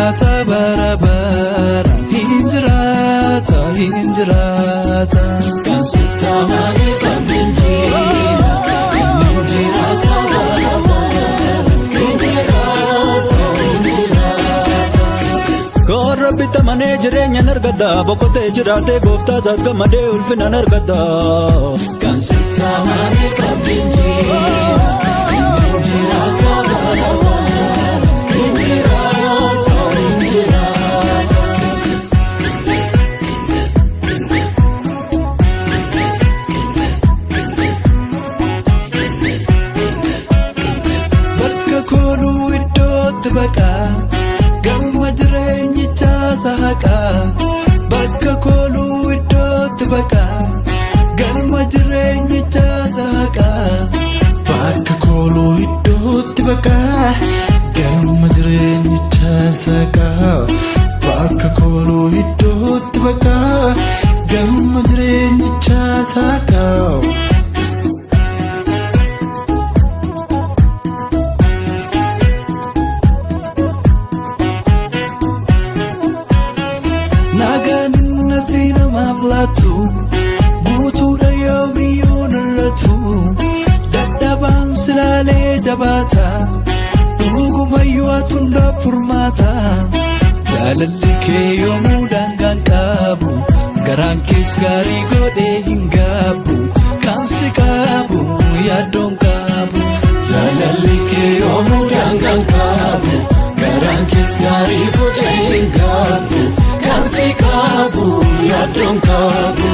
Hinjirata barabara Hinjirata Kan sitamani faminjira Hinjirata barabara Hinjirata Korra bita mane jireenya nargada bokote jirate gofta zat gamade ulfina nargada Kan sitamani faminjira Hinjirata barabara Gamma jireenyicha sahaqa bakka kooluu iddootti baqa Gamma jireenyicha sahaqa bakka kooluu iddootti baqa Gamma jireenyicha sahaqa bakka kooluu iddootti baqa Gamma jireenyicha sahaqa Guutuudha yoomiyyoon irratu dadhabaan silaalee jabaata dhugumayyuu atundaaf furmaata jaalalli kee yoomuu daangaan qabu garaan kees gaarii godhee hin gaabbu kan si qabu yaaddoon qabu jaalalli kee yoomuu daangaan qabu garaan kees gaarii godhee hin gaabbu kan si qabu yaaddoon qabu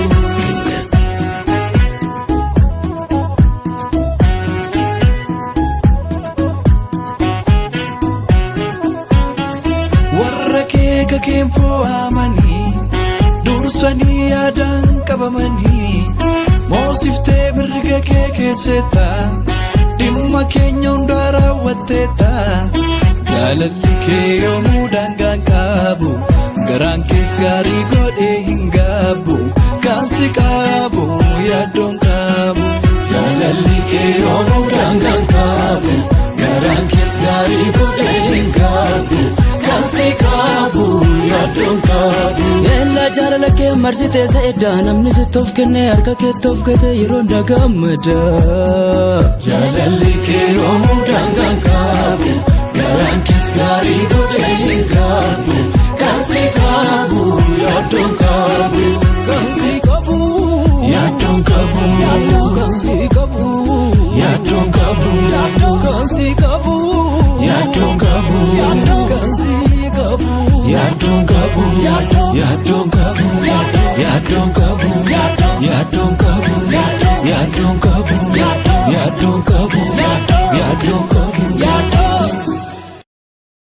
warra kee kakeen fo'amanii dursanii yaadaan qabamanii moosiftee mirga kee keessetta dhimma keenya hundaa raawwatteetta jaalalli kee yoomuu daangaan qabu garaan kees gaarii godhee hin gaabbu kan si qabu yaaddoon qabu jaalalli kee yoomuu daangaan qabu garaan kees gaarii godhee hin gaabbu kan si qabu yaaddoon qabu Ella jaalala kee marsitee sa'edda namni sittoof kennee harka keettoof gate yeroo ndagammada jaalalli kee yoomuu daangaan qabu garaan kees gaarii godhee hin gaabbu kan si qabu yaaddoon qabu kan si qabu yaaddoon qabu